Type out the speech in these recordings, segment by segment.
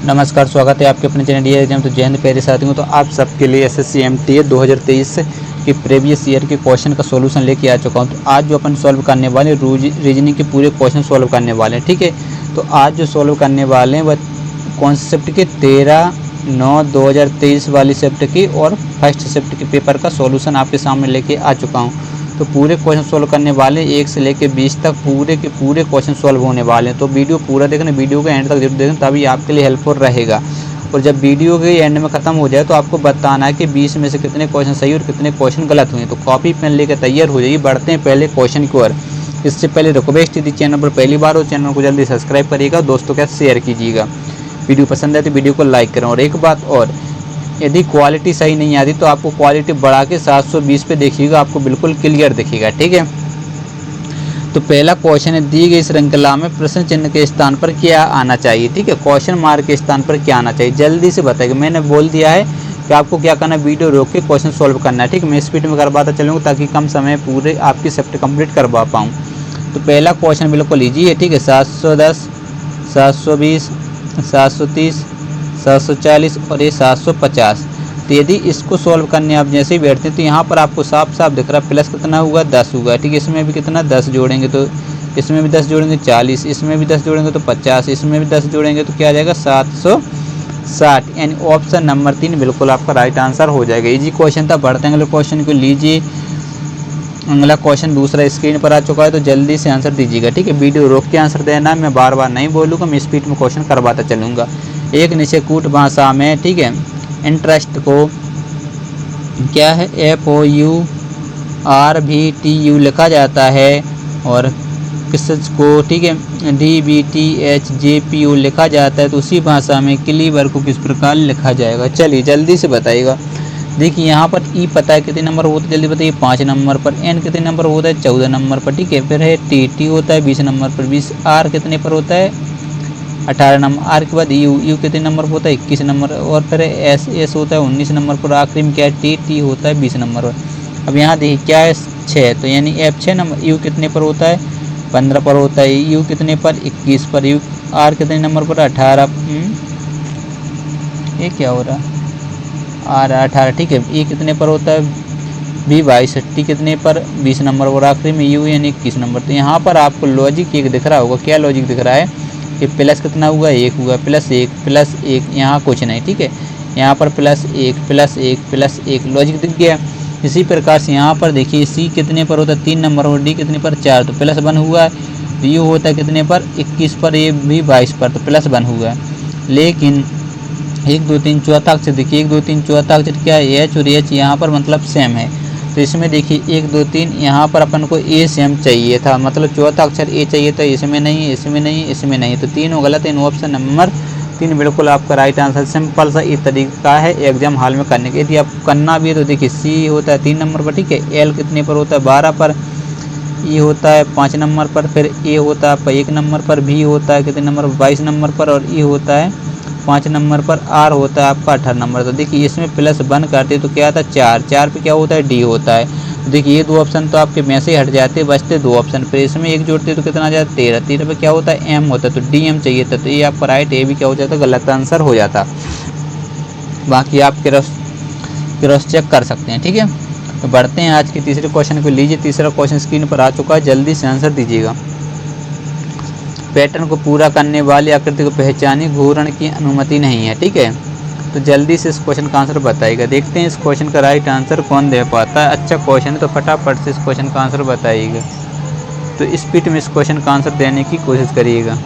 नमस्कार, स्वागत है आपके अपने चैनल ये एग्जाम। तो जय हिंद प्यारे साथियों। तो आप सबके लिए एसएससी एमटीए 2023 के प्रीवियस ईयर के क्वेश्चन का सॉल्यूशन लेके आ चुका हूं। तो आज जो अपन सॉल्व करने वाले रीजनिंग के पूरे क्वेश्चन सॉल्व करने वाले हैं, ठीक है। तो आज जो सॉल्व करने वाले हैं वह कॉन्सेप्ट के 13/9/2023 वाली शिफ्ट की और फर्स्ट शिफ्ट के पेपर का सॉल्यूशन आपके सामने लेके आ चुका हूँ। तो पूरे क्वेश्चन सॉल्व करने वाले 1 से लेकर 20 तक पूरे के पूरे क्वेश्चन सॉल्व होने वाले हैं। तो वीडियो पूरा देखना, वीडियो के एंड तक जरूर देखना, तभी आपके लिए हेल्पफुल रहेगा। और जब वीडियो के एंड में ख़त्म हो जाए तो आपको बताना है कि 20 में से कितने क्वेश्चन सही और कितने क्वेश्चन गलत हुए। तो कॉपी पेन लेकर तैयार हो जाइए। बढ़ते हैं पहले क्वेश्चन की ओर। इससे पहले रिक्वेस्ट यदि चैनल पर पहली बार हो, चैनल को जल्दी सब्सक्राइब करिएगा, दोस्तों के साथ शेयर कीजिएगा। वीडियो पसंद है तो वीडियो को लाइक करें। और एक बात और, यदि क्वालिटी सही नहीं आती तो आपको क्वालिटी बढ़ा के 720 पे देखिएगा, आपको बिल्कुल क्लियर दिखेगा, ठीक है। तो पहला क्वेश्चन है, दी गई श्रृंखला में प्रश्न चिन्ह के स्थान पर क्या आना चाहिए, ठीक है। क्वेश्चन मार्क के स्थान पर क्या आना चाहिए, जल्दी से बताइएगा। मैंने बोल दिया है कि आपको क्या करना है, वीडियो रोक के क्वेश्चन सॉल्व करना है, ठीक है। मैं स्पीड में करवाता चलूँगा ताकि कम समय पूरे आपकी शिफ्ट कंप्लीट करवा पाऊँ। तो पहला क्वेश्चन बिल्कुल लीजिए, ठीक है। 710, 720, 730, 740 और ये 750। तो यदि इसको सॉल्व करने आप जैसे ही बैठते हैं तो यहाँ पर आपको साफ साफ दिख रहा है प्लस कितना हुआ, 10 हुआ, ठीक है। इसमें भी कितना 10 जोड़ेंगे तो इसमें भी 10 जोड़ेंगे 40, इसमें भी 10 जोड़ेंगे तो 50, इसमें भी 10 जोड़ेंगे तो क्या आ जाएगा 760। यानी ऑप्शन नंबर 3 बिल्कुल आपका राइट आंसर हो जाएगा। इजी क्वेश्चन था। बढ़ते हैं अगले क्वेश्चन को लीजिए। अगला क्वेश्चन दूसरा स्क्रीन पर आ चुका है, तो जल्दी से आंसर दीजिएगा, ठीक है। वीडियो रोक के आंसर देना है, मैं बार बार नहीं बोलूँगा, मैं स्पीड में क्वेश्चन करवाता चलूँगा। एक निश्चित भाषा में, ठीक है, इंटरेस्ट को क्या है, FOURVTU लिखा जाता है। और किस को, ठीक है, DBTHJPU लिखा जाता है। तो उसी भाषा में क्लीवर को किस प्रकार लिखा जाएगा, चलिए जल्दी से बताइएगा। देखिए यहाँ पर ई पता है कितने नंबर होता है, जल्दी बताइए। 5 नंबर पर। एन कितने नंबर होता है, 14 नंबर पर, ठीक है। फिर है टी होता है 20 नंबर पर। 20 आर कितने पर होता है, 18 नंबर। आर के बाद यू कितने नंबर पर होता है, 21 नंबर। और फिर एस होता है 19 नंबर पर। आखिरी में क्या है, टी होता है 20 नंबर पर। अब यहाँ देखिए क्या है, 6, तो यानी F 6 नंबर। यू कितने पर होता है, 15 पर होता है। यू कितने पर, 21 पर। यू आर कितने नंबर पर, 18। ये क्या हो रहा है, आर 18, ठीक है। ई कितने पर होता है, बी 22। टी कितने पर, 20 नंबर। और आखिरी में यू यानी 21 नंबर। तो यहाँ पर आपको लॉजिक एक दिख रहा होगा। क्या लॉजिक दिख रहा है कि प्लस कितना हुआ, 1 हुआ, +1 +1, यहाँ कुछ नहीं, ठीक है। यहाँ पर +1 +1 +1 लॉजिक दिख गया। इसी प्रकार से यहाँ पर देखिए सी कितने पर होता है, 3 नंबर। और डी कितने पर, 4, तो +1 हुआ। यू होता है कितने पर, 21 पर। ये भी 22 पर, तो +1 हुआ। लेकिन 1 2 3 चौथा अक्षर देखिए, 1 2 3 चौथा अक्षर क्या है, एच। और एच यहाँ पर मतलब सेम है। तो इसमें देखिए 1 2 3 यहाँ पर अपन को ए सेम चाहिए था, मतलब चौथा अक्षर ए चाहिए था। इसमें नहीं, इसमें नहीं, इसमें नहीं, तो तीनों गलत है। ऑप्शन नंबर 3 बिल्कुल आपका राइट आंसर। सिंपल सा ये तरीका है एग्जाम हॉल में करने के। यदि आप करना भी है तो देखिए सी होता है 3 नंबर पर, ठीक है। एल कितने पर होता है, 12 पर। ई होता है 5 नंबर पर। फिर ए होता है आपका 1 नंबर पर। भी होता है कितने नंबर, 22 नंबर पर। और ई होता है 5 नंबर पर। आर होता है आपका 18 नंबर। तो देखिए इसमें +1 करते तो क्या था, 4 पे क्या होता है, डी होता है। तो देखिए ये 2 ऑप्शन तो आपके में से हट जाते, बचते 2 ऑप्शन। फिर इसमें 1 जोड़ते तो कितना आ जाता, 13 पे क्या होता है, एम होता है। तो डी एम चाहिए था, तो ये आपका राइट, ए भी क्या हो जाता, गलत आंसर हो जाता। बाकी आप क्रॉस चेक कर सकते हैं, ठीक है। तो बढ़ते हैं आज के तीसरे क्वेश्चन को लीजिए। तीसरा क्वेश्चन स्क्रीन पर आ चुका है, जल्दी से आंसर दीजिएगा। पैटर्न को पूरा करने वाली आकृति को पहचानिए, घूर्ण की अनुमति नहीं है, ठीक है। तो जल्दी से इस क्वेश्चन का आंसर बताइएगा। देखते हैं इस क्वेश्चन का राइट आंसर कौन दे पाता है। अच्छा क्वेश्चन है तो फटाफट से इस क्वेश्चन का आंसर बताइएगा। तो स्पीड में इस क्वेश्चन का आंसर देने की कोशिश करिएगा।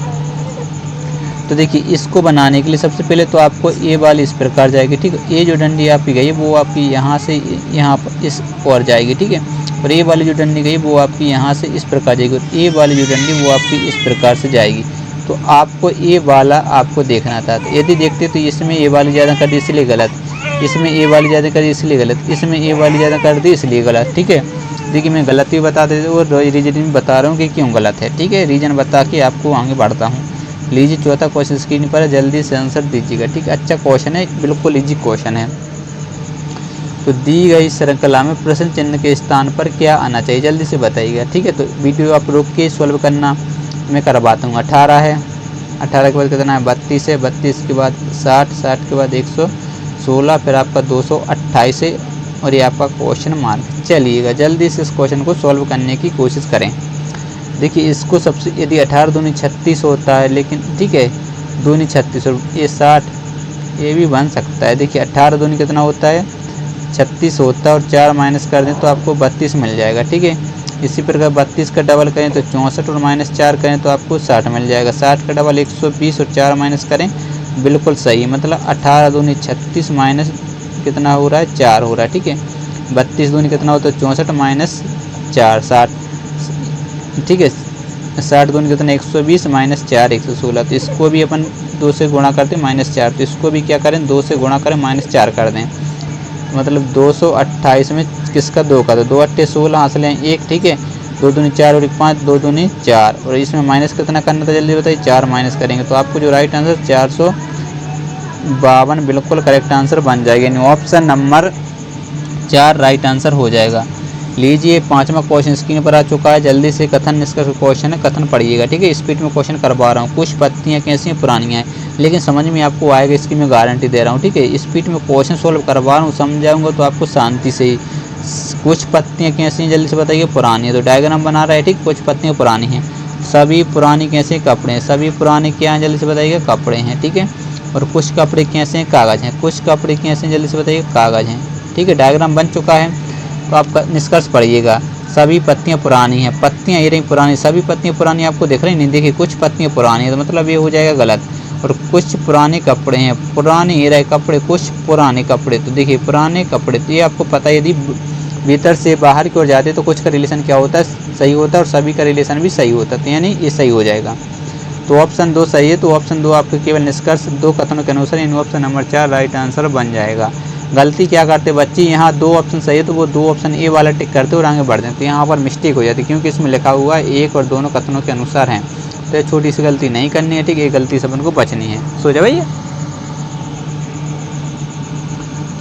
तो देखिए इसको बनाने के लिए सबसे पहले तो आपको ए वाली इस प्रकार जाएगी, ठीक है। ए जो डंडी आपकी गई वो आपकी यहाँ से यहाँ पर इस और जाएगी, ठीक है। और ए वाली जो डंडी गई वो आपकी यहाँ से इस प्रकार जाएगी। और ए वाली जो डंडी वो आपकी इस प्रकार से जाएगी। तो आपको ए वाला आपको देखना था। तो यदि देखते तो इसमें ए वाली ज़्यादा कर दी इसलिए गलत, इसमें ए वाली ज़्यादा कर दी इसलिए गलत, इसमें ए वाली ज़्यादा कर दी इसलिए गलत, ठीक है। देखिए मैं गलत भी बता देता हूँ और रीजन बता रहा हूँ कि क्यों गलत है, ठीक है। रीजन बता के आपको आगे बढ़ता हूँ। लीजिए चौथा क्वेश्चन स्क्रीन पर है, जल्दी से आंसर दीजिएगा, ठीक है। अच्छा क्वेश्चन है, बिल्कुल इजी क्वेश्चन है। तो दी गई श्रृंखला में प्रश्न चिन्ह के स्थान पर क्या आना चाहिए, जल्दी से बताइएगा, ठीक है। तो वीडियो आप रोक के सॉल्व करना, मैं करवाता हूँ। 18 है, 18 के बाद कितना है 32 है, 32 के बाद 60, 60 के बाद 116, फिर आपका 228 है और ये आपका क्वेश्चन मार्क। चलिएगा जल्दी से इस क्वेश्चन को सॉल्व करने की कोशिश करें। देखिए इसको सबसे, यदि 18 दूनी 36 होता है, लेकिन ठीक है 2 दूनी 36 और ये 60, ये भी बन सकता है। देखिए 18 दूनी कितना होता है 36 होता है और 4 माइनस कर दें तो आपको 32 मिल जाएगा। ठीक है, इसी प्रकार 32 का डबल करें तो 64 और माइनस 4 करें तो आपको 60 मिल जाएगा। 60 का डबल 120 और 4 माइनस करें, बिल्कुल सही, मतलब 18 दूनी 36 माइनस कितना हो रहा है 4 हो रहा है। ठीक है, 32 दूनी कितना होता है 64 माइनस 4 60। ठीक है, 60 दूनी कितना 120 माइनस 4 116। तो इसको भी अपन 2 से गुणा करते हैं -4, तो इसको भी क्या करें 2 से गुणा करें -4 कर दें, मतलब 228 में किसका 2 का, तो 2 8 16 हासिल है 1। ठीक है, 2 दूनी 4 और 1 5, 2 दूनी 4, और इसमें माइनस कितना करना था जल्दी बताइए, 4 माइनस करेंगे तो आपको जो राइट आंसर 452 बिल्कुल करेक्ट आंसर बन जाएगा, यानी ऑप्शन नंबर 4 राइट आंसर हो जाएगा। लीजिए 5वां क्वेश्चन स्क्रीन पर आ चुका है, जल्दी से कथन निष्कर्ष क्वेश्चन है, कथन पढ़िएगा। ठीक है, स्पीड में क्वेश्चन करवा रहा हूँ। कुछ पत्तियाँ कैसी हैं पुरानी हैं, लेकिन समझ में आपको आएगा, इसकी मैं गारंटी दे रहा हूँ। ठीक है, स्पीड में क्वेश्चन सोल्व करवा रहा हूँ, समझाऊंगा तो आपको शांति से ही। कुछ पत्तियाँ कैसी हैं जल्दी से बताइए, पुरानी है, तो डायग्राम बना रहा है। ठीक, कुछ पत्तियाँ पुरानी हैं, सभी पुरानी कैसे कपड़े हैं, सभी पुराने क्या हैं जल्दी से बताइएगा, कपड़े हैं। ठीक है, और कुछ कपड़े कैसे हैं, कागज़ हैं, कुछ कपड़े कैसे हैं जल्दी से बताइए, कागज़ हैं। ठीक है, डायग्राम बन चुका है, तो आपका निष्कर्ष पढ़िएगा। सभी पत्तियां पुरानी हैं, पत्तियां ये रही पुरानी, सभी पत्तियां पुरानी आपको दिख रही नहीं, देखिए कुछ पत्तियां पुरानी है तो मतलब ये हो जाएगा गलत। और कुछ पुराने कपड़े हैं, पुराने ये रहे कपड़े, कुछ पुराने कपड़े, तो देखिए पुराने कपड़े, तो ये आपको पता है यदि भीतर से बाहर की ओर जाते तो कुछ का रिलेशन क्या होता है, सही होता है, और सभी का रिलेशन भी सही होता है, तो यानी ये सही हो जाएगा। तो ऑप्शन 2 सही है, तो ऑप्शन 2 आपके केवल निष्कर्ष 2 कथनों के अनुसार इन ऑप्शन नंबर 4 राइट आंसर बन जाएगा। गलती क्या करते बच्चे, यहाँ 2 ऑप्शन सही है तो वो 2 ऑप्शन ए वाला टिक करते और आगे बढ़ जाते, तो यहाँ पर मिस्टेक हो जाती, क्योंकि इसमें लिखा हुआ है 1 और दोनों कथनों के अनुसार हैं, तो ये छोटी सी गलती नहीं करनी है। ठीक है, गलती से अपन को बचनी है। सो जा भैया,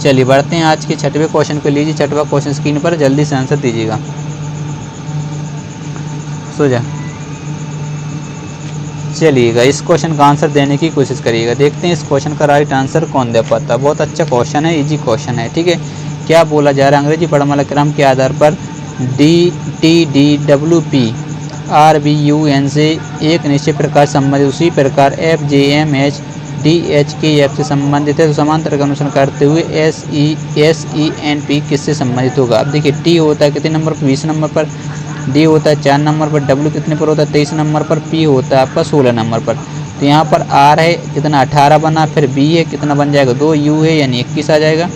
चलिए बढ़ते हैं आज के 6वें क्वेश्चन को। लीजिए 6वां क्वेश्चन स्क्रीन पर, जल्दी से आंसर दीजिएगा। सो जा, चलिएगा इस क्वेश्चन का आंसर देने की कोशिश करिएगा, देखते हैं इस क्वेश्चन का राइट आंसर कौन दे पाता है। बहुत अच्छा क्वेश्चन है, इजी क्वेश्चन है। ठीक है, क्या बोला जा रहा है, अंग्रेजी पढ़माक्रम के आधार पर DTDWP RBUN से एक निश्चित प्रकार संबंधित, उसी प्रकार FJMH DHKF से संबंधित है, तो समांतर का अनुसरण करते हुए SENP किससे संबंधित होगा। अब देखिए T होता है कितने नंबर पर, 20 नंबर पर, D होता है 4 नंबर पर, W कितने पर होता है 23 नंबर पर, P होता है आपका 16 नंबर पर। तो यहाँ पर R है कितना 18 बना, फिर B है कितना बन जाएगा 2, U है यानी 21 आ जाएगा,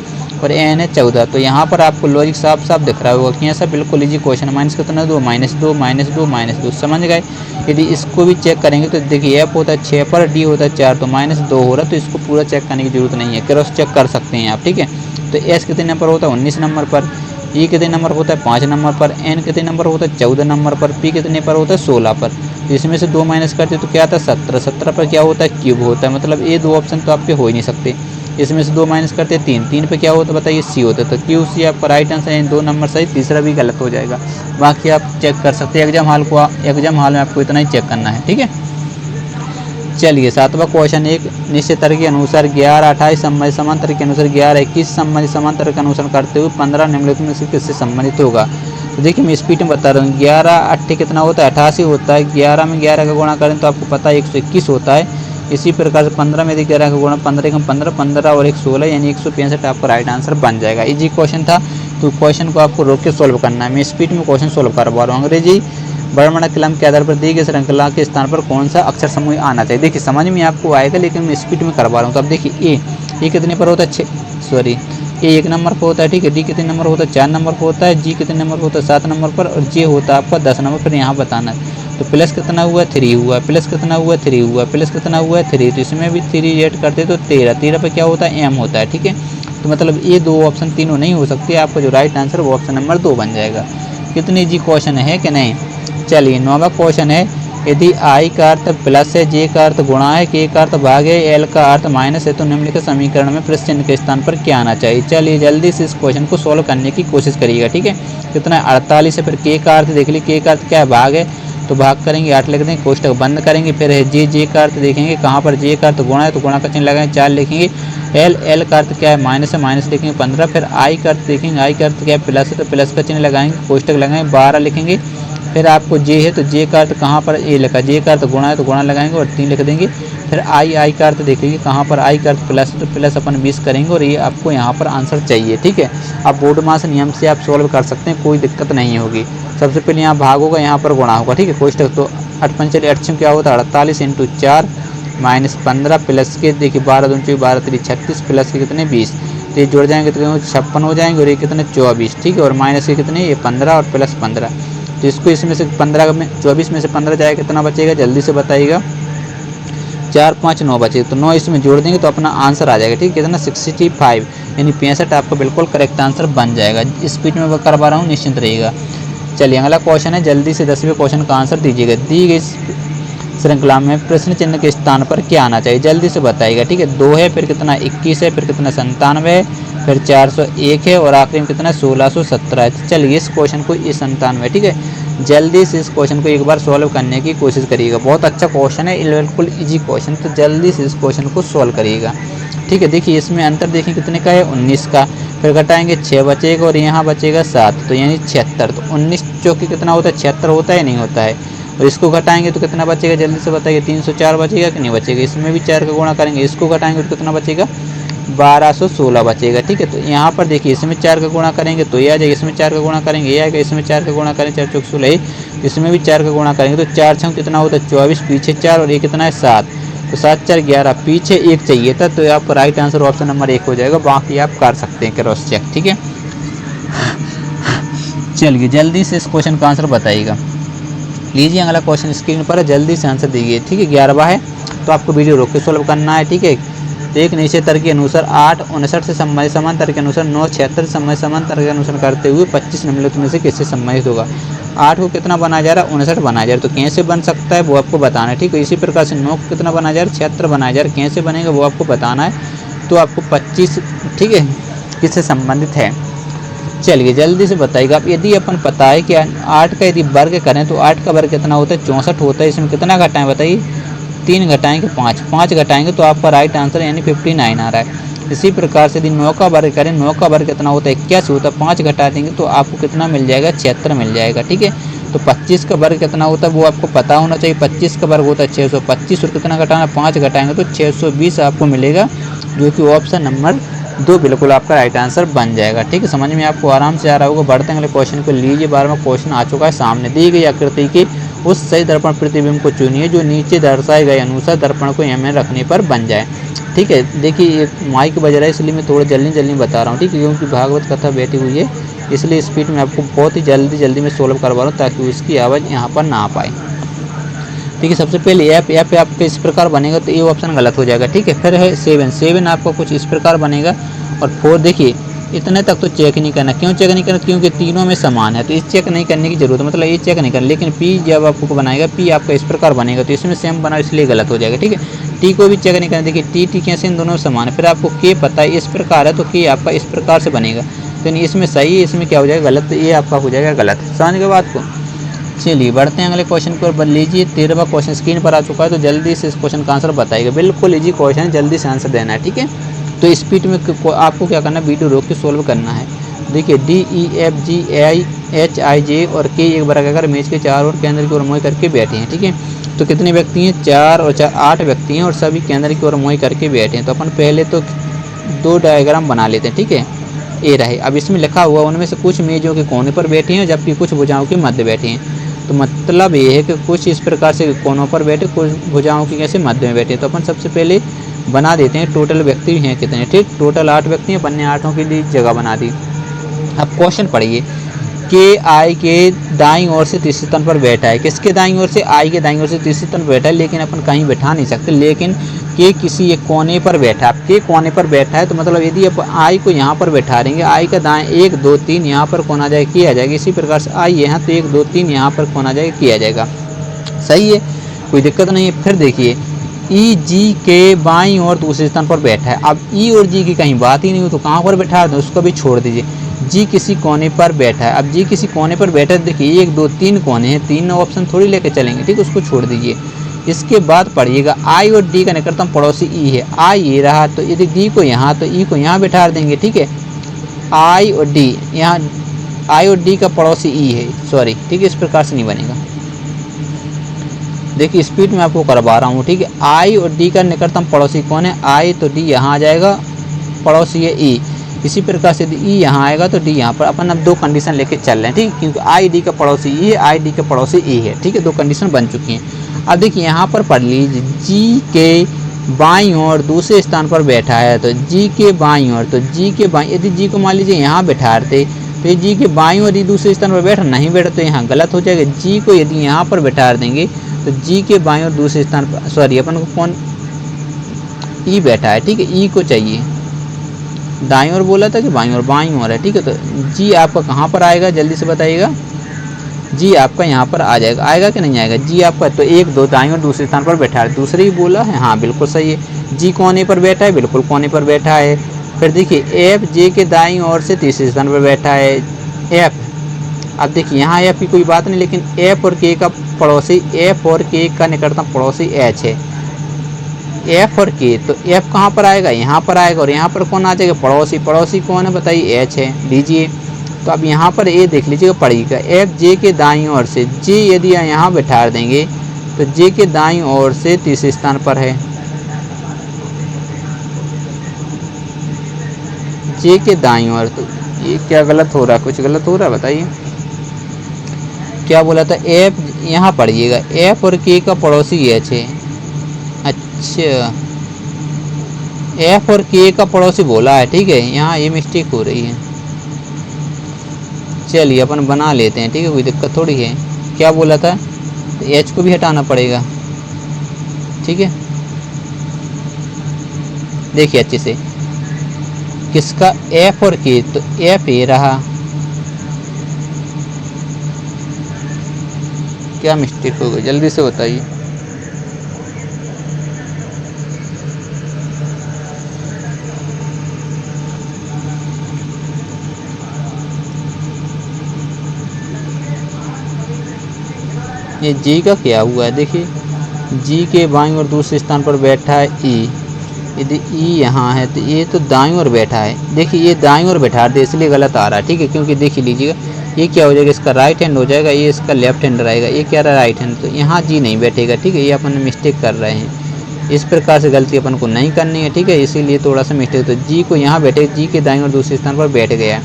और N है 14। तो यहाँ पर आपको लॉजिक साफ साफ दिख रहा होगा कि ऐसा बिल्कुल इजी क्वेश्चन। माइनस कितना 2 -2 -2 समझ गए। यदि इसको भी चेक करेंगे तो देखिए F होता है 6 पर, D होता है 4, तो -2 हो रहा है, तो इसको पूरा चेक करने की जरूरत नहीं है, क्रॉस चेक कर सकते हैं आप। ठीक है, तो S कितने नंबर होता है 19 नंबर पर, E कितने नंबर होता है 5 नंबर पर, N कितने नंबर होता है 14 नंबर पर, P कितने पर होता है 16 पर। तो इसमें से 2 माइनस करते तो क्या आता है 17, 17 पर क्या होता है क्यूब होता है, मतलब ये 2 ऑप्शन तो आपके हो ही नहीं सकते। इसमें से 2 माइनस करते 3, 3 पे क्या होता है बताइए C होता है, तो Q C आपका राइट आंसर है। 2 नंबर सही, तीसरा भी गलत हो जाएगा। बाकी आप चेक कर सकते हैं, एग्जाम हॉल में आपको इतना ही चेक करना है। ठीक है, चलिए 7वां क्वेश्चन, एक निश्चित तरह के अनुसार 11-28 संबंधित समांतर के अनुसार 11-21 संबंधित समांतर का अनुसरण करते हुए 15 निम्नलिखित में से किससे संबंधित होगा। तो देखिए मैं स्पीड में बता रहा हूँ, 11-8 कितना होता है 88 होता है, 11 में 11 का गुणा करें तो आपको पता है 121 होता है। इसी प्रकार से 15 में 11 का गुणा 15 कम 15, 15 और 1 16 यानी 165 आपका राइट आंसर बन जाएगा। इजी क्वेश्चन था, तो क्वेश्चन को आपको रोक के सोल्व करना है। मैं स्पीड में क्वेश्चन सोल्व करवा रहा हूँ। अंग्रेजी वर्णक्रम के आधार पर दी गई श्रृंखला के स्थान पर कौन सा अक्षर समूह आना चाहिए। देखिए समझ में आपको आएगा, लेकिन मैं स्पीड में करवा रहा हूँ। तो अब देखिए ए कितने पर होता है ए 1 नंबर पर होता है। ठीक है, डी कितने नंबर होता है 4 नंबर पर होता है, जी कितने नंबर पर होता है 7 नंबर पर, और जे होता है आपका 10 नंबर पर। यहाँ बताना है तो प्लस कितना हुआ 3 हुआ, प्लस कितना हुआ 3 हुआ, प्लस कितना हुआ 3, तो इसमें भी 3 ऐड करते तो 13, 13 पर क्या होता है एम होता है। ठीक है, तो मतलब ये 2 ऑप्शन तीनों नहीं हो सकते, आपका जो राइट आंसर वो ऑप्शन नंबर 2 बन जाएगा। कितनी इजी क्वेश्चन है कि नहीं। चलिए 9वां क्वेश्चन है, यदि आई का अर्थ प्लस है, जे का अर्थ गुणा है, के का अर्थ भाग है, एल का अर्थ माइनस है, तो निम्नलिखित समीकरण में प्लस चिन्ह के स्थान पर क्या आना चाहिए। चलिए जल्दी से इस क्वेश्चन को सॉल्व करने की कोशिश करिएगा। ठीक है, कितना है 48 है, फिर के का अर्थ देख लीजिए, के का अर्थ क्या है भाग है, तो तो भाग करेंगे 8 लिख देंगे, कोष्टक बंद करेंगे। फिर है जे का अर्थ देखेंगे कहाँ पर, जे का अर्थ गुणा है तो गुणा का चिन्ह लगाएंगे, 4 लिखेंगे। एल का अर्थ क्या है, माइनस है, माइनस लिखेंगे 15। फिर आई का अर्थ देखेंगे, आई का अर्थ क्या है, प्लस है तो प्लस का चिन्ह लगाएंगे, कोष्टक लगाएंगे 12 लिखेंगे। फिर आपको जे है तो जे का अर्थ कहाँ पर, ए लिखा, जे का अर्थ गुणा है तो गुणा लगाएंगे और 3 लिख देंगे। फिर आई का अर्थ देखेंगे कहाँ पर, आई का अर्थ प्लस है तो प्लस अपन 20 करेंगे और ये आपको यहाँ पर आंसर चाहिए। ठीक है, अब बोडमास नियम से आप सॉल्व कर सकते हैं, कोई दिक्कत नहीं होगी। सबसे पहले यहाँ भाग होगा, यहाँ पर गुणा होगा। ठीक है, कोष्टक तो 8 पंचली 8 क्या होता है 48 × 4 माइनस 15 प्लस के देखिए 12 दूनी 12 3 36 प्लस के कितने 20, तो ये जुड़ जाएंगे तो 56 हो जाएंगे और ये कितने 24। ठीक है, और माइनस के कितने ये 15 और प्लस 15, तो इसको इसमें से 15 में 24 में से 15 जाएगा कितना बचेगा, जल्दी से बताइएगा। 4 5 9 बचेगा, तो 9 इसमें जोड़ देंगे तो अपना आंसर आ जाएगा। ठीक है, कितना 65 यानी 65 आपका बिल्कुल करेक्ट आंसर बन जाएगा। स्पीड में करवा रहा हूँ, निश्चिंत रहिएगा। चलिए अगला क्वेश्चन है, जल्दी से 10वें क्वेश्चन का आंसर दीजिएगा। दी गई श्रृंखला में प्रश्न चिन्ह के स्थान पर क्या आना चाहिए, जल्दी से बताइएगा। ठीक है, 2 है, फिर कितना 21 है, फिर कितना 97 है, फिर 401 है और आखिरी में कितना 1617 है। तो चलिए इस क्वेश्चन को ये 97 है। ठीक है, जल्दी से इस क्वेश्चन को एक बार सॉल्व करने की कोशिश करिएगा। बहुत अच्छा क्वेश्चन है, बिल्कुल इजी क्वेश्चन, तो जल्दी से इस क्वेश्चन को सॉल्व करिएगा। ठीक है, देखिए इसमें अंतर देखें कितने का है 19 का, फिर घटाएंगे 6 बचेगा और यहाँ बचेगा 7, तो यानी 76। तो 19 चौके कितना होता है 76 होता है, नहीं होता है। और इसको घटाएंगे तो कितना बचेगा, जल्दी से बताइए। 304 बचेगा कि नहीं बचेगा। इसमें भी 4 का गुणा करेंगे, इसको घटाएंगे तो कितना बचेगा 1216 बचेगा। ठीक है, तो यहाँ पर देखिए इसमें 4 का गुणा करेंगे तो ये आ जाएगा, इसमें 4 का गुणा करेंगे ये आएगा, इसमें 4 का गुणा करेंगे 4 चौक 16, इसमें भी 4 का गुणा करेंगे तो 4 6 कितना होता है 24, पीछे 4 और ये कितना है 7, तो 7 4 11, पीछे 1 चाहिए था, तो आपका राइट आंसर ऑप्शन नंबर 1 हो जाएगा। बाकी आप कर सकते हैं क्रॉस चेक। ठीक है, चलिए जल्दी से इस क्वेश्चन का आंसर बताइएगा। लीजिए अगला क्वेश्चन स्क्रीन पर है, जल्दी से आंसर दीजिए। ठीक है, 11वां है तो आपको वीडियो रोक के सॉल्व करना है। ठीक है, एक निश्चित तर्क के अनुसार 8 59 से संबंधित समान तर्क के अनुसार 9 76 से संबंधित समान तर्क के अनुसार करते हुए 25 निम्नलिखित में से किससे संबंधित होगा। 8 को कितना बनाया जा रहा है 59 बनाया जा रहा है, तो कैसे बन सकता है वो आपको बताना है। ठीक है, इसी प्रकार से 9 को कितना बनाया जा रहा है 76 बनाया जा रहा है, कैसे बनेगा वो आपको बताना है। तो आपको 25 ठीक है किससे संबंधित है, चलिए जल्दी से बताइएगा आप। यदि अपन पता है कि 8 का यदि वर्ग करें तो 8 का वर्ग कितना होता है 64 होता है, इसमें कितना घटाएं बताइए, 3 घटाएंगे 5, 5 घटाएंगे तो आपका राइट आंसर यानी 59 आ रहा है। इसी प्रकार से यदि 9 का वर्ग करें, 9 का वर्ग कितना होता है 81 होता है, 5 घटा देंगे तो आपको कितना मिल जाएगा 76 मिल जाएगा। ठीक है, तो 25 का वर्ग कितना होता है वो आपको पता होना चाहिए, 25 का वर्ग होता है 625 और कितना घटाना 5 घटाएंगे तो 620 आपको मिलेगा, जो कि ऑप्शन नंबर 2 बिल्कुल आपका राइट आंसर बन जाएगा। ठीक है, समझ में आपको आराम से आ रहा होगा। बढ़ते हैं अगले क्वेश्चन को। लीजिए 12वां क्वेश्चन आ चुका है सामने। दी गई आकृति के उस सही दर्पण प्रतिबिंब को चुनिए जो नीचे दर्शाए गए अनुसार दर्पण को में रखने पर बन जाए। ठीक है, देखिए ये माइक बज रहा है इसलिए मैं थोड़ा जल्दी बता रहा हूँ। ठीक है, क्योंकि भागवत कथा बैठी हुई है इसलिए स्पीड में आपको बहुत ही जल्दी में सोल्व करवा रहा हूँ ताकि उसकी आवाज़ यहाँ पर ना आ पाए। ठीक है, सबसे पहले ऐप आपका इस प्रकार बनेगा तो ये ऑप्शन गलत हो जाएगा। ठीक है, फिर है 7 आपका कुछ इस प्रकार बनेगा और 4 देखिए इतने तक तो चेक नहीं करना। क्यों चेक नहीं करना, क्योंकि तीनों में समान है तो इस चेक नहीं करने की जरूरत है, मतलब ये चेक नहीं करना। लेकिन पी जब आपको बनाएगा पी आपका इस प्रकार बनेगा तो इसमें सेम बना इसलिए गलत हो जाएगा। ठीक है, टी को भी चेक नहीं करना, देखिए टी कैसे इन दोनों में समान है। फिर आपको के पता है इस प्रकार है तो के आपका इस प्रकार से बनेगा, तो इसमें सही है इसमें क्या हो जाएगा गलत, तो ये आपका हो जाएगा गलत। समझ गए बात को। चलिए बढ़ते हैं अगले क्वेश्चन पर। बन लीजिए 13वां क्वेश्चन स्क्रीन पर आ चुका है, तो जल्दी से इस क्वेश्चन का आंसर बताइएगा। बिल्कुल इजी क्वेश्चन है, जल्दी से आंसर देना है। ठीक है, तो स्पीड में आपको क्या करना है, वीडियो रोक के सोल्व करना है। देखिए DEFGHIJ और K एक वर्गाकार मेज के चारों ओर केंद्र की ओर मुँह करके बैठे हैं। ठीक है, तो कितने व्यक्ति हैं 4 और 4 8 व्यक्ति हैं और सभी केंद्र की ओर मुँह करके बैठे हैं। तो अपन पहले तो 2 डायग्राम बना लेते हैं। ठीक है, ये रहे। अब इसमें लिखा हुआ उनमें से कुछ मेजों के कोने पर बैठे हैं जबकि कुछ भुजाओं के मध्य बैठे हैं। तो मतलब ये है कि कुछ इस प्रकार से कोनों पर बैठे, कुछ भुजाओं की कैसे मध्य में बैठे। तो अपन सबसे पहले बना देते हैं टोटल व्यक्ति हैं कितने। ठीक, टोटल 8 व्यक्ति हैं, अपन ने 8 के लिए जगह बना दी। अब क्वेश्चन पढ़िए, के आई के दाईं ओर से तीसरे स्थान पर बैठा है। किसके दाईं ओर से, आई के दाईं ओर से तीसरे स्थान पर बैठा है, लेकिन अपन कहीं बैठा नहीं सकते। लेकिन के किसी एक कोने पर बैठा है, के कोने पर बैठा है तो मतलब यदि आप आई को यहाँ पर बैठा देंगे, आई का दाएं 1 2 3 यहाँ पर कोना जाएगा किया जाएगा। इसी प्रकार से आई यहाँ तो 1 2 3 यहाँ पर कोना जाएगा किया जाएगा। सही है, कोई दिक्कत नहीं है। फिर देखिए ई जी के बाईं ओर दूसरे स्थान पर बैठा है। अब ई और जी की कहीं बात ही नहीं हो तो कहाँ पर बैठा है, उसको भी छोड़ दीजिए। जी किसी कोने पर बैठा है। अब जी किसी कोने पर बैठा है, देखिए 1 2 3 कोने हैं, 3 ऑप्शन थोड़ी लेके चलेंगे, ठीक है, उसको छोड़ दीजिए। इसके बाद पढ़िएगा आई और डी का निकटतम पड़ोसी ई है। आई ये रहा, तो यदि डी को यहाँ तो ई को यहाँ बैठा देंगे, ठीक है। आई और डी यहाँ, आई और डी का पड़ोसी ई है, सॉरी, ठीक है, इस प्रकार से नहीं बनेगा। देखिए स्पीड में आपको करवा रहा हूँ, ठीक है। आई और डी का निकटतम पड़ोसी कौन है? आई, तो डी यहाँ आ जाएगा, पड़ोसी है ई। इसी प्रकार से ई यहाँ आएगा तो डी यहाँ पर। अपन अब 2 कंडीशन लेके चल रहे हैं, ठीक है, क्योंकि आई डी का पड़ोसी ई है, आई डी का पड़ोसी ई है, ठीक है, 2 कंडीशन बन चुकी हैं। अब देखिए यहाँ पर पढ़ लीजिए, जी के बाईं ओर दूसरे स्थान पर बैठा है, तो जी के बाईं ओर, तो जी के बाईं, यदि जी को मान लीजिए यहाँ बैठाते तो ये जी के बाईं ओर ही दूसरे स्थान पर बैठा, नहीं बैठा तो यहाँ गलत हो जाएगा। जी को यदि यहाँ पर बैठा देंगे तो जी के बाईं ओर दूसरे स्थान पर, सॉरी अपन को कौन, ई बैठा है, ठीक है, ई को चाहिए। दाईं ओर बोला था कि बाईं ओर? बाईं ओर है, ठीक है। तो जी आपका कहाँ पर आएगा, जल्दी से बताइएगा। जी आपका यहाँ पर आ जाएगा, आएगा कि नहीं आएगा? जी आपका तो 1 2 दाईं ओर दूसरे स्थान पर बैठा है, दूसरे ही बोला है, हाँ बिल्कुल सही है। जी कोने पर बैठा है, बिल्कुल कोने पर बैठा है। फिर देखिए एफ जे के दाईं ओर से तीसरे स्थान पर बैठा है, एफ। अब देखिए यहाँ एफ की कोई बात नहीं, लेकिन एफ और के का पड़ोसी, एफ और के का निकटतम पड़ोसी एच है, एफ और के। तो एफ कहाँ पर आएगा? यहाँ पर आएगा, और यहाँ पर कौन आ जाएगा? पड़ोसी। पड़ोसी कौन है बताइए? एच है, दीजिए। तो अब यहाँ पर ए देख लीजिएगा, पड़ेगा एफ जे के दाईं ओर से, जे यदि यहाँ बैठा देंगे तो जे के दाईं ओर से तीसरे स्थान पर है, जे के दाईं ओर। तो ये क्या गलत हो रहा है? कुछ गलत हो रहा है बताइए, क्या बोला था? एफ, यहाँ पढ़िएगा, एफ और के का पड़ोसी एच है। अच्छा, एफ और के का पड़ोसी बोला है, ठीक है, यहाँ ये मिस्टेक हो रही है। चलिए अपन बना लेते हैं, ठीक है, कोई दिक्कत थोड़ी है। क्या बोला था? तो एच को भी हटाना पड़ेगा, ठीक है। देखिए अच्छे से, किसका? एफ और के, तो एफ ये रहा। क्या मिस्टेक हो गई, जल्दी से बताइए। ये जी का क्या हुआ है? देखिए जी के बाईं ओर दूसरे स्थान पर बैठा है ई, यदि ई यहाँ है तो ये तो दाईं ओर बैठा है। देखिए ये दाईं ओर बैठा दे, इसलिए गलत आ रहा है, ठीक है, क्योंकि देखिए लीजिएगा ये क्या हो जाएगा, इसका राइट हैंड हो जाएगा, ये इसका लेफ्ट हैंड रहेगा, ये क्या रहा? Right hand. तो यहाँ जी नहीं बैठेगा, ठीक है, ये अपन मिस्टेक कर रहे हैं। इस प्रकार से गलती अपन को नहीं करनी है, ठीक है, इसीलिए थोड़ा सा मिस्टेक। तो जी को यहाँ बैठे, जी के दाईं ओर दूसरे स्थान पर बैठ गया,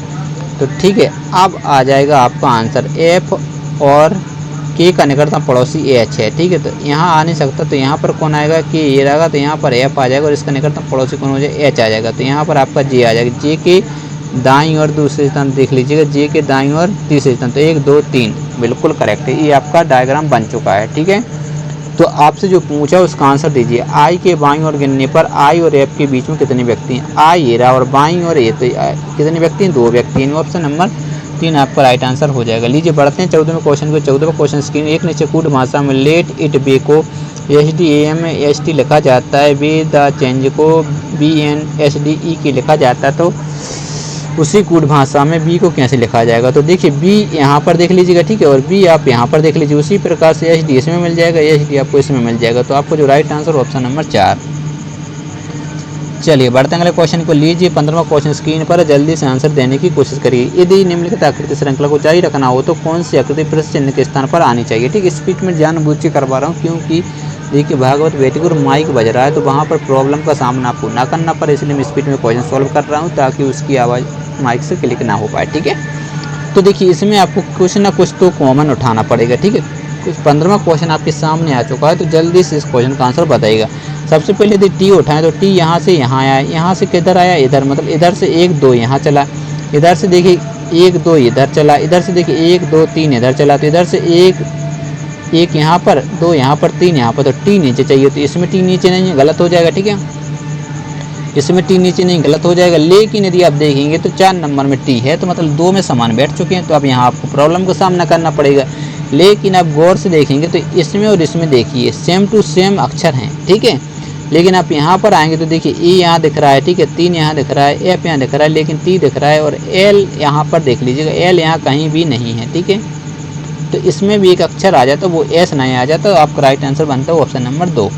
तो ठीक है। अब आ जाएगा आपका आंसर, एफ और के का निकटतम पड़ोसी एच है, ठीक है। तो यहाँ आ नहीं सकता, तो यहाँ पर कौन आएगा? के ये रहेगा, तो यहाँ पर एफ आ जाएगा, और इसका निकटतम पड़ोसी कौन हो जाएगा? एच आ जाएगा। तो यहाँ पर आपका जे आ जाएगा, जे के दाईं ओर दूसरे स्थान देख लीजिएगा, जे के दाईं ओर तीसरे स्थान, तो 1 2 3 बिल्कुल करेक्ट है। ये आपका डायग्राम बन चुका है, ठीक है। तो आपसे जो पूछा उसका आंसर दीजिए। आई के बाईं ओर गिनने पर आई और एफ के बीच में कितने व्यक्ति हैं? आई ये रहा, और बाईं ओर ए, तो कितने व्यक्ति हैं? 2 व्यक्ति हैं। ऑप्शन नंबर 3 आपका राइट आंसर हो जाएगा। लीजिए बढ़ते हैं 14वें क्वेश्चन को। 14वां क्वेश्चन स्क्रीन एक नीचे कूट भाषा में लेट इट बे को SDAM ST लिखा जाता है, बे द चेंज को BNSDE लिखा जाता है, तो उसी कूट भाषा में बी को कैसे लिखा जाएगा? तो देखिए बी यहाँ पर देख लीजिएगा, ठीक है, और बी आप यहाँ पर देख लीजिए। उसी प्रकार से SD इसमें मिल जाएगा, SD आपको इसमें मिल जाएगा। तो आपको जो राइट आंसर ऑप्शन नंबर 4। चलिए बढ़ते हैं अगले क्वेश्चन को। लीजिए 15वां क्वेश्चन स्क्रीन पर, जल्दी से आंसर देने की कोशिश करिए। यदि निम्नलिखित आकृति श्रृंखला को जारी रखना हो तो कौन सी आकृति प्रश्न चिन्ह के स्थान पर आनी चाहिए? ठीक, स्पीड में जानबूझ के करवा रहा हूँ, क्योंकि देखिए भागवत बेटीगुरु माइक बज रहा है, तो वहाँ पर प्रॉब्लम का सामना आपको ना करना पड़े, इसलिए मैं स्पीड में क्वेश्चन सॉल्व कर रहा हूँ, ताकि उसकी आवाज़ माइक से क्लिक ना हो पाए, ठीक है। तो देखिए इसमें आपको कुछ ना कुछ तो कॉमन उठाना पड़ेगा, ठीक है। कुछ 15वां क्वेश्चन आपके सामने आ चुका है, तो जल्दी से इस क्वेश्चन का आंसर बताइएगा। सबसे पहले यदि टी उठाएं तो टी यहाँ से यहाँ आया, यहाँ से किधर आया? इधर, मतलब इधर से 1 2 यहाँ चला, इधर से देखिए 1 2 इधर चला, इधर से देखिए 1 2 3 इधर चला, तो इधर से 1 यहाँ पर, 2 यहाँ पर, 3 यहाँ पर, तो टी नीचे चाहिए, तो इसमें टी नीचे नहीं है, गलत हो जाएगा, ठीक है। इसमें टी नीचे नहीं, गलत हो जाएगा। लेकिन यदि आप देखेंगे तो 4 नंबर में टी है, तो मतलब 2 में समान बैठ चुके हैं, तो अब यहाँ आपको प्रॉब्लम का सामना करना पड़ेगा। लेकिन आप गौर से देखेंगे तो इसमें और इसमें देखिए सेम टू सेम अक्षर हैं, ठीक है। लेकिन आप यहाँ पर आएंगे तो देखिए ई यहाँ दिख रहा है, ठीक है, 3 यहाँ दिख रहा है, एफ यहाँ दिख रहा है, लेकिन टी दिख रहा है, और एल यहाँ पर देख लीजिएगा, एल यहाँ कहीं भी नहीं है, ठीक है। तो इसमें भी एक अक्षर आ जाता, वो एस नहीं आ जाता, तो आपका राइट आंसर बनता है ऑप्शन नंबर 2।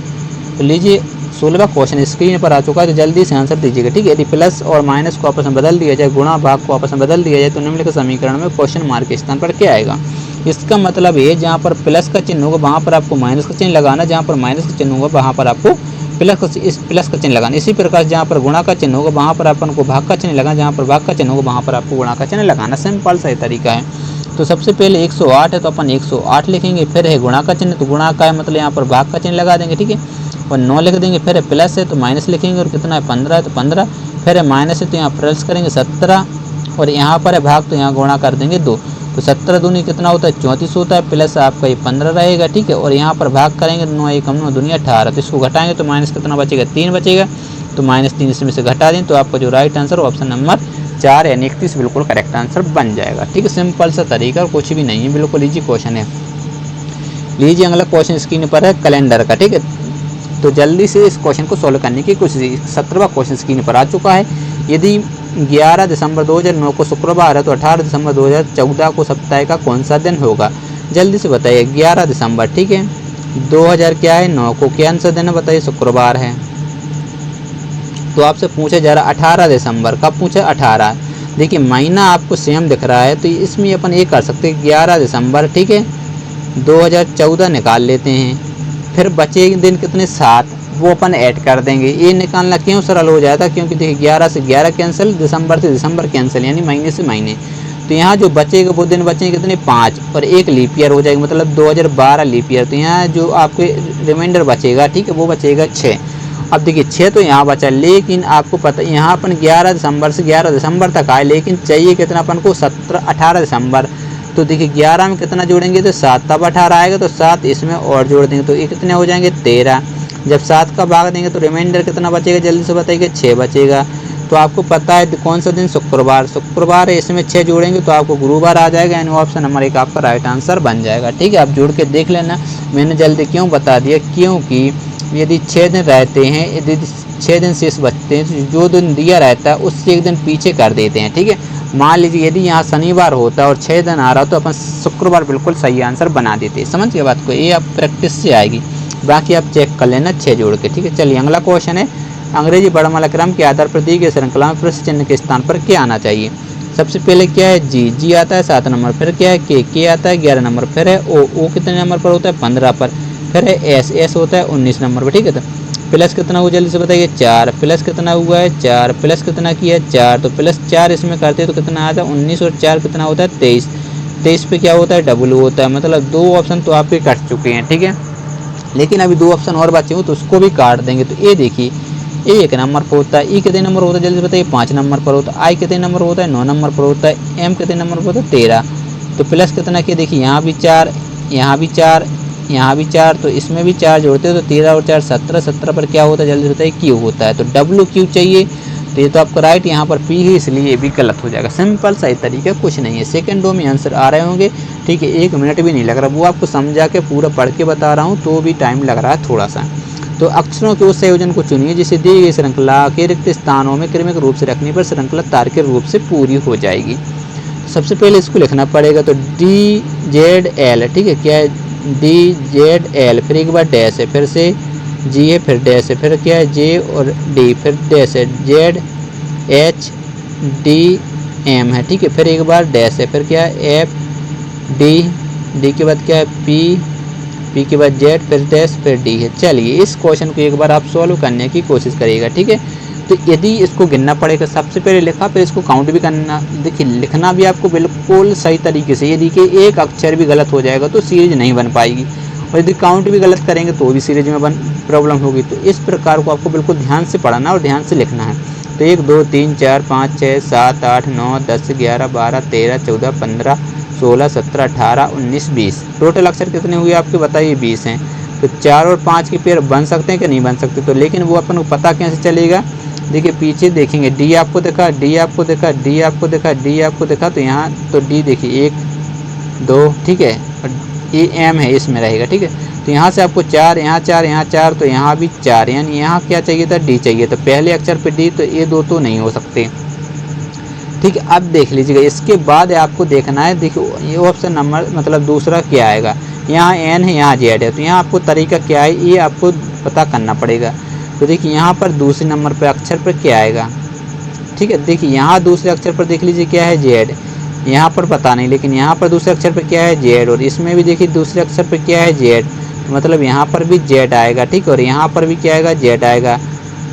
तो लीजिए 16वां क्वेश्चन स्क्रीन पर आ चुका है, तो जल्दी से आंसर दीजिएगा, ठीक है। यदि प्लस और माइनस को आपस में बदल दिया जाए, गुणा भाग को आपस में बदल दिया जाए, तो निम्नलिखित समीकरण में क्वेश्चन मार्क के स्थान पर क्या आएगा। इसका मतलब है जहाँ पर प्लस का चिन्ह होगा वहाँ पर आपको माइनस का चिन्ह लगाना, जहाँ पर माइनस का चिन्ह होगा वहाँ पर आपको प्लस का चिन्ह लगाना। इसी प्रकार जहाँ पर गुणा का चिन्ह होगा वहाँ पर अपन को भाग का चिन्ह लगाना, जहाँ पर भाग का चिन्ह होगा वहाँ पर आपको गुणा का चिन्ह लगाना। सिंपल सा तरीका है। तो सबसे पहले 108 है तो अपन 108 लिखेंगे, फिर है गुणा का चिन्ह, तो गुणा का है मतलब यहाँ पर भाग का चिन्ह लगा देंगे, ठीक है, और 9 लिख देंगे। फिर है प्लस है तो माइनस लिखेंगे, और कितना है 15 है तो 15, फिर है माइनस है तो यहाँ प्लस करेंगे 17, और यहाँ पर है भाग तो यहाँ गुणा कर देंगे 2, तो 17 दूनी कितना होता है 34 होता है, प्लस आपका ये 15 रहेगा, ठीक है, और यहाँ पर भाग करेंगे 9 1 9 दूनी 18, तो इसको घटाएंगे तो माइनस कितना बचेगा 3 बचेगा, तो -3 इसमें से घटा दें, तो आपका जो राइट आंसर ऑप्शन नंबर 4 यानी 31 बिल्कुल करेक्ट आंसर बन जाएगा, ठीक है। सिंपल सा तरीका, कुछ भी नहीं है, बिल्कुल इजी क्वेश्चन है। लीजिए अगला क्वेश्चन स्क्रीन पर है कैलेंडर का, ठीक है, तो जल्दी से इस क्वेश्चन को सॉल्व करने की कोशिश। 17वां क्वेश्चन स्क्रीन पर आ चुका है। यदि 11 दिसंबर 2009 को शुक्रवार है तो 18 दिसंबर 2014 को सप्ताह का कौन सा दिन होगा। जल्दी से बताइए। 11 दिसंबर, ठीक है, 2000 क्या है 9 को क्या सा दिन है बताइए, शुक्रवार है। तो आपसे पूछा जा रहा 18 दिसंबर, कब पूछा 18। देखिए महीना आपको सेम दिख रहा है, तो इसमें अपन ये कर सकते हैं 11 दिसंबर, ठीक है, 2014 निकाल लेते हैं, फिर बचे दिन कितने 7, वो अपन ऐड कर देंगे। ये निकालना क्यों सरल हो जाता है, क्योंकि देखिए 11 से 11 कैंसिल, दिसंबर से दिसंबर कैंसिल, यानी महीने से महीने। तो यहाँ जो बचेगा वो दिन बचेंगे कितने 5, और एक लीप ईयर हो जाएगा, मतलब 2012 लीप ईयर। तो यहाँ जो आपके रिमाइंडर बचेगा, ठीक है, वो बचेगा 6। अब देखिए 6 तो यहाँ बचा, लेकिन आपको पता यहाँ अपन 11 दिसंबर से 11 दिसंबर तक आए, लेकिन चाहिए कितना अपन को 18 दिसंबर। तो देखिए 11 में कितना जोड़ेंगे तो 7, तब 18 आएगा, तो 7 इसमें और जोड़ देंगे तो ये कितने हो जाएंगे 13। जब 7 का भाग देंगे तो रिमाइंडर कितना बचेगा, जल्दी से बताइए 6 बचेगा। तो आपको पता है कौन सा दिन, शुक्रवार, शुक्रवार है, इसमें 6 जोड़ेंगे तो आपको गुरुवार आ जाएगा, यानी ऑप्शन नंबर 1 आपका राइट आंसर बन जाएगा, ठीक है। आप जोड़ के देख लेना, मैंने जल्दी क्यों बता दिया, क्योंकि यदि 6 दिन रहते हैं, यदि 6 दिन शेष बचते हैं तो जो दिन दिया रहता है उससे एक दिन पीछे कर देते हैं, ठीक है। मान लीजिए यदि यहाँ शनिवार होता है और 6 दिन आ रहा हो तो अपन शुक्रवार बिल्कुल सही आंसर बना देते हैं। समझ गए बात को, ये आप प्रैक्टिस से आएगी, बाकी आप चेक कर लेना 6 जोड़ के, ठीक है। चलिए अगला क्वेश्चन है, अंग्रेजी वर्णमाला क्रम के आधार पर दी गई श्रृंखला में प्रश्न चिन्ह के स्थान पर क्या आना चाहिए। सबसे पहले क्या है जी, जी आता है 7 नंबर, फिर क्या है के आता है 11 नंबर, फिर है ओ कितने नंबर पर होता है 15 पर, फिर है एस होता है 19 नंबर पर, ठीक है। तो प्लस कितना हुआ जल्दी से बताइए 4, प्लस कितना हुआ है 4, प्लस कितना किया है 4, तो प्लस 4 इसमें करते तो कितना आता है 19, और 4 कितना होता है 23, 23 पे क्या होता है डब्लू होता है, मतलब 2 ऑप्शन तो आपके कट चुके हैं, ठीक है। लेकिन अभी 2 ऑप्शन और बचे हो तो उसको भी काट देंगे। तो ये देखिए ए 1 नंबर पर होता है, ई कितने नंबर होता है जल्दी बताइए 5 नंबर पर होता है, आई कितने नंबर होता है 9 नंबर पर होता है, एम कितने नंबर पर होता है 13। तो प्लस कितना किया देखिए यहाँ भी 4, यहाँ भी 4, यहाँ भी 4, तो इसमें भी 4 जोड़ते हो तो 13 और 4 17, 17 पर क्या होता है जल्दी बताइए क्यू होता है। तो डब्लू क्यू चाहिए, तो ये तो आपको राइट यहाँ पर पी ही, इसलिए ये भी गलत हो जाएगा। सिंपल सा तरीका, कुछ नहीं है, सेकंडों में आंसर आ रहे होंगे, ठीक है, 1 मिनट भी नहीं लग रहा, वो आपको समझा के पूरा पढ़ के बता रहा हूँ तो भी टाइम लग रहा है थोड़ा सा। तो अक्षरों के उस संयोजन को चुनिए जिसे दी गई श्रृंखला के रिक्त स्थानों में क्रमिक रूप से रखने पर श्रृंखला तार्किक रूप से पूरी हो जाएगी। सबसे पहले इसको लिखना पड़ेगा, तो DZL, ठीक है, क्या है DZL, फिर एक बार डैश है, फिर से जी है, फिर डैश है, फिर क्या है जे और डी, फिर डैश है, ZHDM है, ठीक है, फिर एक बार डैश है, फिर क्या है FD के बाद क्या है पी के बाद जेड, फिर डैश, फिर डी है। चलिए इस क्वेश्चन को एक बार आप सॉल्व करने की कोशिश करिएगा, ठीक है। तो यदि इसको गिनना पड़ेगा, सबसे पहले लिखा, फिर इसको काउंट भी करना। देखिए लिखना भी आपको बिल्कुल सही तरीके से, यदि कि एक अक्षर भी गलत हो जाएगा तो सीरीज नहीं बन पाएगी, और यदि काउंट भी गलत करेंगे तो भी सीरीज में प्रॉब्लम होगी। तो इस प्रकार को आपको बिल्कुल ध्यान से पढ़ना और ध्यान से लिखना है। तो 1 2 3 4 5 6 7 8 9 10 11 12 13 14 15 16 17 18 19 20, टोटल अक्षर कितने हुए आपके बताइए 20 हैं। तो 4 और 5 के पेयर बन सकते हैं कि नहीं बन सकते, तो लेकिन वो अपन को पता कैसे चलेगा। देखिए पीछे देखेंगे, डी आपको देखा, डी आपको देखा, डी आपको देखा, डी आपको देखा, तो यहाँ तो डी देखिए 1 2, ठीक है, और ये एम है इसमें रहेगा, ठीक है। तो तो यहाँ से आपको 4, यहाँ 4, यहाँ 4, तो यहाँ भी 4, यानी यहाँ क्या चाहिए था, डी चाहिए। तो पहले अक्षर पे डी, तो ये दो तो नहीं हो सकते। ठीक है, अब देख लीजिएगा, इसके बाद आपको देखना है, देखो ये ऑप्शन नंबर मतलब दूसरा क्या आएगा, यहाँ एन है, यहाँ जेड है। तो यहाँ आपको तरीका क्या है, ये आपको पता करना पड़ेगा। तो देखिए यहाँ पर दूसरे नंबर पर अक्षर पर क्या आएगा। ठीक है, देखिए यहाँ दूसरे अक्षर पर देख लीजिए क्या है, जेड। यहाँ पर पता नहीं, लेकिन यहाँ पर दूसरे अक्षर पर क्या है, जेड। और इसमें भी देखिए दूसरे अक्षर पर क्या है, जेड। तो मतलब यहाँ पर भी जेड आएगा। ठीक है, और यहाँ पर भी क्या आएगा, जेड आएगा।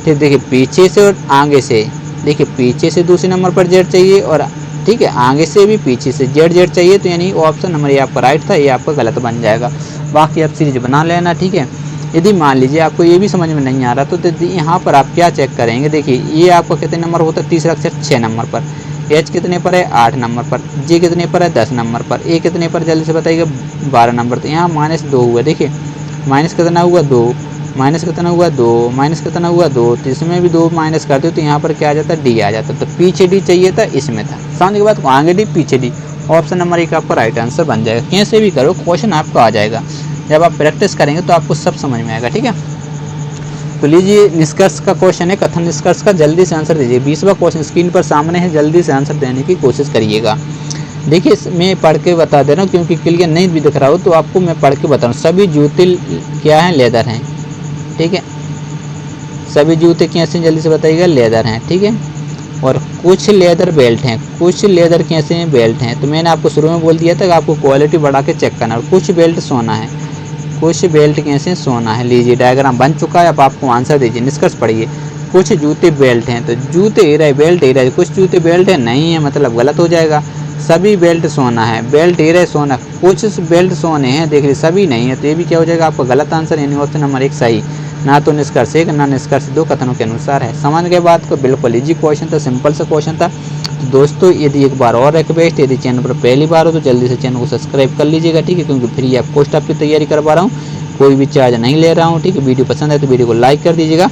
ठीक, देखिए पीछे से और आगे से, देखिए पीछे से दूसरे नंबर पर जेड चाहिए, और ठीक है आगे से भी पीछे से जेड जेड चाहिए। तो यानी ऑप्शन नंबर ये आपका राइट था, ये आपका गलत बन जाएगा। बाकी आप सीरीज बना लेना। ठीक है, यदि मान लीजिए आपको ये भी समझ में नहीं आ रहा, तो यहाँ पर आप क्या चेक करेंगे, देखिए ये आपका कितने नंबर होता है, तीसरा अक्षर 6 नंबर पर, एच कितने पर है, 8 नंबर पर, जे कितने पर है, 10 नंबर पर, ए कितने पर जल्दी से बताइएगा, 12 नंबर। तो यहाँ -2 हुआ, देखिए माइनस कितना हुआ, 2, माइनस कितना हुआ, 2, माइनस कितना हुआ, 2। तो इसमें भी 2 माइनस करते हो तो यहाँ पर क्या आ जाता है, डी आ जाता है। तो पीछे डी चाहिए था, इसमें था। समझ के बाद आगे डी पीछे डी, ऑप्शन नंबर 1 आपका राइट आंसर बन जाएगा। कैसे भी करो क्वेश्चन आपको आ जाएगा, जब आप प्रैक्टिस करेंगे तो आपको सब समझ में आएगा। ठीक है, तो लीजिए निष्कर्ष का क्वेश्चन है, कथन निष्कर्ष का जल्दी से आंसर दीजिए। 20वां क्वेश्चन स्क्रीन पर सामने है, जल्दी से आंसर देने की कोशिश करिएगा। देखिए मैं पढ़ के बता दे रहा हूँ, क्योंकि क्लियर नहीं भी दिख रहा हो तो आपको मैं पढ़ के बता रहा हूँ। सभी जूते क्या हैं, लेदर हैं। ठीक है, सभी जूते कैसे, जल्दी से बताइएगा, लेदर हैं। ठीक है, और कुछ लेदर बेल्ट हैं, कुछ लेदर कैसे हैं, बेल्ट हैं। तो मैंने आपको शुरू में बोल दिया था कि आपको क्वालिटी बढ़ा के चेक करना। और कुछ बेल्ट सोना है, कुछ बेल्ट कैसे, सोना है। लीजिए डायग्राम बन चुका है, अब आपको आंसर दीजिए, निष्कर्ष पढ़िए। कुछ जूते बेल्ट हैं, तो जूते ही रहे, बेल्ट ही रहे। कुछ जूते बेल्ट है, नहीं है मतलब गलत हो जाएगा। सभी बेल्ट सोना है, बेल्ट ही रहे, सोना। कुछ बेल्ट सोने हैं, देख लीजिए सभी नहीं है, तो ये भी क्या हो जाएगा आपका गलत आंसर, यानी ऑप्शन नंबर 1 सही। ना तो निष्कर्ष 1 ना निष्कर्ष 2 कथनों के अनुसार है। समझ गए बात को, बिल्कुल इजी क्वेश्चन था, सिंपल सा क्वेश्चन था। तो दोस्तों यदि एक बार और रिक्वेस्ट, यदि चैनल पर पहली बार हो तो जल्दी से चैनल को सब्सक्राइब कर लीजिएगा। ठीक है, क्योंकि फ्री आप पोस्ट ऑफ की तैयारी करवा रहा हूँ, कोई भी चार्ज नहीं ले रहा हूँ। ठीक है, वीडियो पसंद है तो वीडियो को लाइक कर दीजिएगा।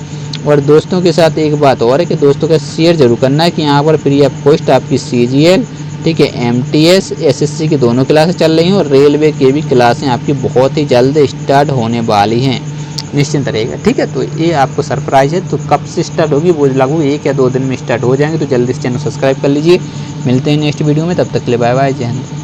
और दोस्तों के साथ एक बात और है कि दोस्तों का शेयर जरूर करना है कि यहाँ पर फ्री ऑफ पोस्ट आपकी CGL, ठीक है, MTS SSC की दोनों क्लासेस चल रही हैं, और रेलवे की भी क्लासें आपकी बहुत ही जल्द स्टार्ट होने वाली हैं, निश्चिंत रहेगा। ठीक है, तो ये आपको सरप्राइज़ है। तो कब से स्टार्ट होगी वो लगभग 1 या 2 दिन में स्टार्ट हो जाएंगे। तो जल्दी से चैनल सब्सक्राइब कर लीजिए। मिलते हैं नेक्स्ट वीडियो में, तब तक के लिए बाय बाय, जय हिंद।